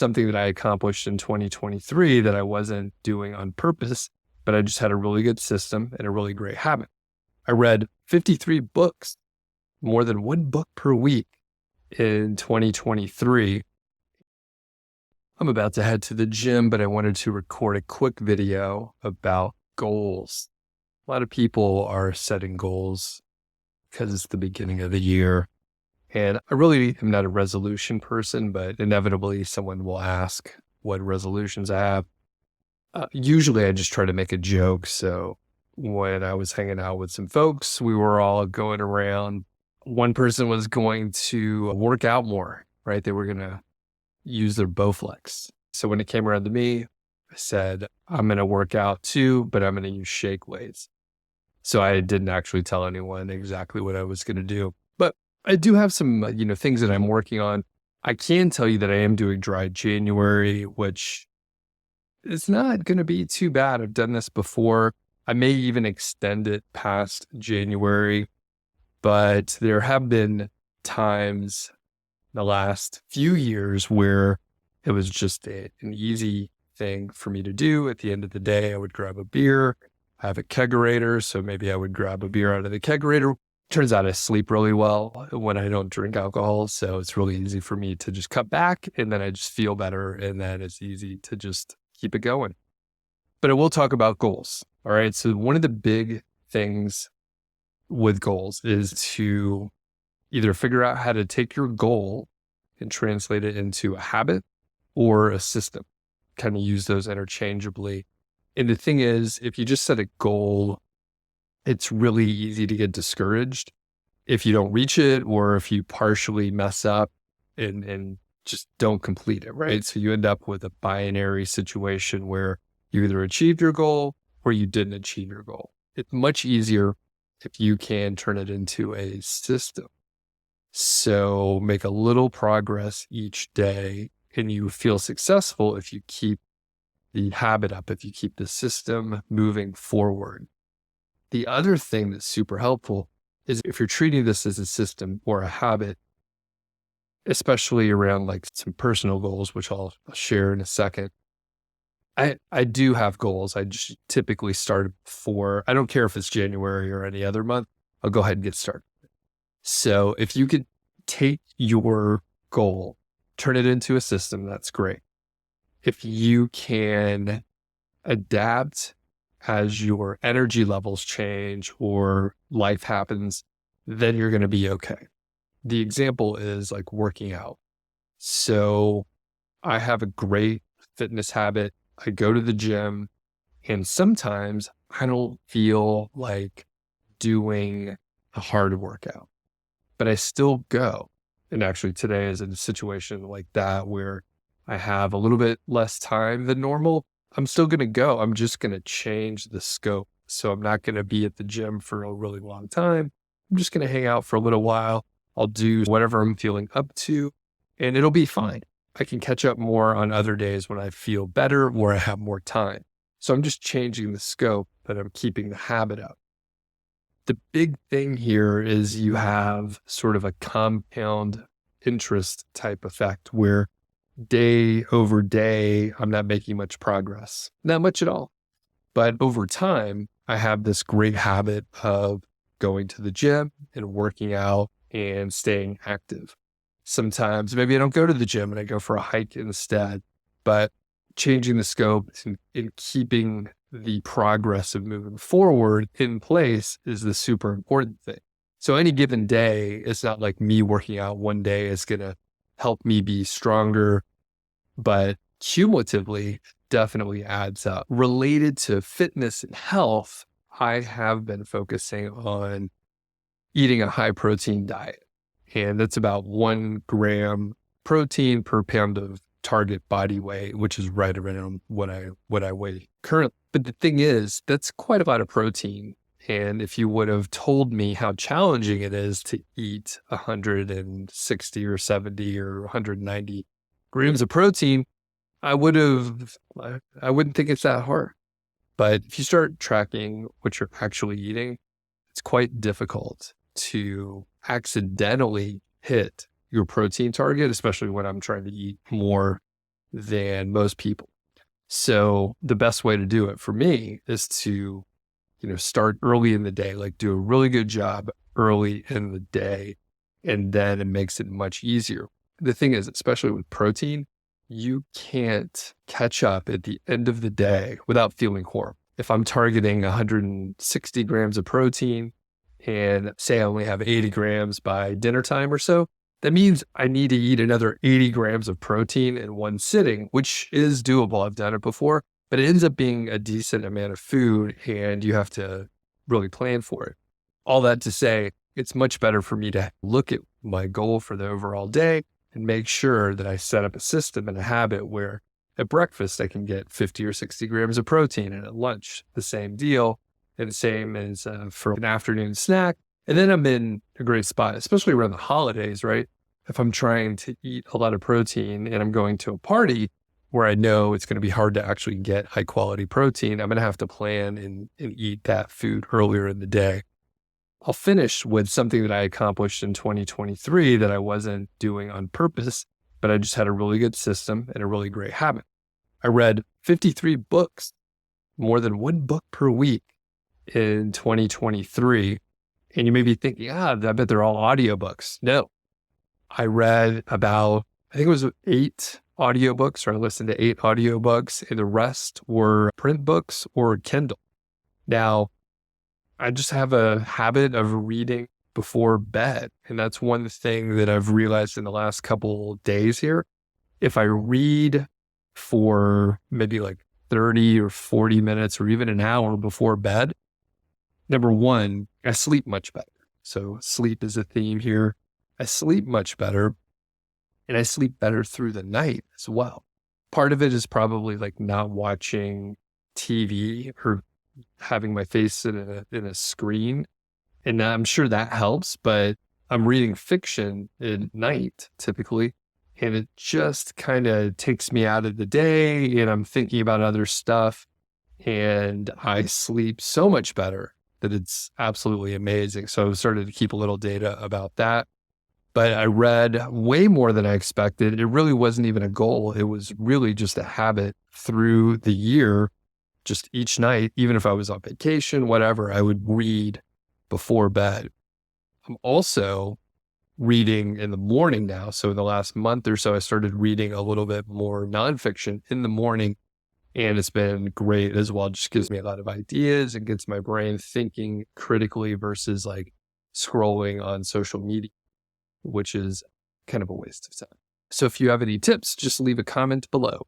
something that I accomplished in 2023 that I wasn't doing on purpose, but I just had a really good system and a really great habit. I read 53 books, more than one book per week in 2023. I'm about to head to the gym, but I wanted to record a quick video about goals. A lot of people are setting goals because it's the beginning of the year. And I really am not a resolution person, but inevitably someone will ask what resolutions I have. Usually I just try to make a joke. So when I was hanging out with some folks, we were all going around. One person was going to work out more, right? They were going to use their Bowflex. So when it came around to me, I said, I'm going to work out too, but I'm going to use shake weights. So I didn't actually tell anyone exactly what I was going to do, but I do have some, things that I'm working on. I can tell you that I am doing dry January, which is not going to be too bad. I've done this before. I may even extend it past January, but there have been times the last few years where it was just an easy thing for me to do. At the end of the day, I would grab a beer. I have a kegerator, so maybe I would grab a beer out of the kegerator. Turns out I sleep really well when I don't drink alcohol, so it's really easy for me to just cut back, and then I just feel better, and then it's easy to just keep it going. But I will talk about goals, all right? So one of the big things with goals is to either figure out how to take your goal and translate it into a habit or a system, kind of use those interchangeably. And the thing is, if you just set a goal, it's really easy to get discouraged if you don't reach it or if you partially mess up and just don't complete it, right? So you end up with a binary situation where you either achieved your goal or you didn't achieve your goal. It's much easier if you can turn it into a system. So make a little progress each day, and you feel successful if you keep the habit up, if you keep the system moving forward. The other thing that's super helpful is if you're treating this as a system or a habit, especially around like some personal goals, which I'll share in a second. I do have goals. I just typically start before. I don't care if it's January or any other month. I'll go ahead and get started. So if you could take your goal, turn it into a system, that's great. If you can adapt as your energy levels change or life happens, then you're going to be okay. The example is like working out. So I have a great fitness habit. I go to the gym, and sometimes I don't feel like doing a hard workout, but I still go. And actually today is in a situation like that where I have a little bit less time than normal. I'm still going to go. I'm just going to change the scope. So I'm not going to be at the gym for a really long time. I'm just going to hang out for a little while. I'll do whatever I'm feeling up to, and it'll be fine. I can catch up more on other days when I feel better or I have more time. So I'm just changing the scope, but I'm keeping the habit up. The big thing here is you have sort of a compound interest type effect where day over day, I'm not making much progress, not much at all. But over time, I have this great habit of going to the gym and working out and staying active. Sometimes maybe I don't go to the gym and I go for a hike instead, but changing the scope and keeping the progress of moving forward in place is the super important thing. So any given day, it's not like me working out one day is going to help me be stronger, but cumulatively definitely adds up. Related to fitness and health, I have been focusing on eating a high protein diet. And that's about 1 gram protein per pound of target body weight, which is right around what I weigh currently. But the thing is, that's quite a lot of protein. And if you would have told me how challenging it is to eat 160 or 70 or 190 grams of protein, I wouldn't think it's that hard. But if you start tracking what you're actually eating, it's quite difficult to accidentally hit your protein target, especially when I'm trying to eat more than most people. So the best way to do it for me is to, start early in the day, like do a really good job early in the day. And then it makes it much easier. The thing is, especially with protein, you can't catch up at the end of the day without feeling horrible. If I'm targeting 160 grams of protein and say I only have 80 grams by dinner time or so, that means I need to eat another 80 grams of protein in one sitting, which is doable. I've done it before, but it ends up being a decent amount of food and you have to really plan for it. All that to say, it's much better for me to look at my goal for the overall day and make sure that I set up a system and a habit where at breakfast I can get 50 or 60 grams of protein, and at lunch, the same deal, and the same as for an afternoon snack. And then I'm in a great spot, especially around the holidays, right? If I'm trying to eat a lot of protein and I'm going to a party where I know it's going to be hard to actually get high quality protein, I'm going to have to plan and eat that food earlier in the day. I'll finish with something that I accomplished in 2023 that I wasn't doing on purpose, but I just had a really good system and a really great habit. I read 53 books, more than one book per week in 2023. And you may be thinking, I bet they're all audiobooks. No, I read about, I think it was 8 audiobooks, or I listened to 8 audiobooks, and the rest were print books or Kindle. Now, I just have a habit of reading before bed. And that's one thing that I've realized in the last couple days here. If I read for maybe like 30 or 40 minutes or even an hour before bed, number one, I sleep much better. So sleep is a theme here. I sleep much better, and I sleep better through the night as well. Part of it is probably like not watching TV or having my face in a screen. And I'm sure that helps, but I'm reading fiction at night typically, and it just kind of takes me out of the day and I'm thinking about other stuff, and I sleep so much better that it's absolutely amazing. So I've started to keep a little data about that. But I read way more than I expected. It really wasn't even a goal. It was really just a habit through the year. Just each night, even if I was on vacation, whatever, I would read before bed. I'm also reading in the morning now. So in the last month or so, I started reading a little bit more nonfiction in the morning, and it's been great as well. It just gives me a lot of ideas and gets my brain thinking critically versus like scrolling on social media, which is kind of a waste of time. So if you have any tips, just leave a comment below.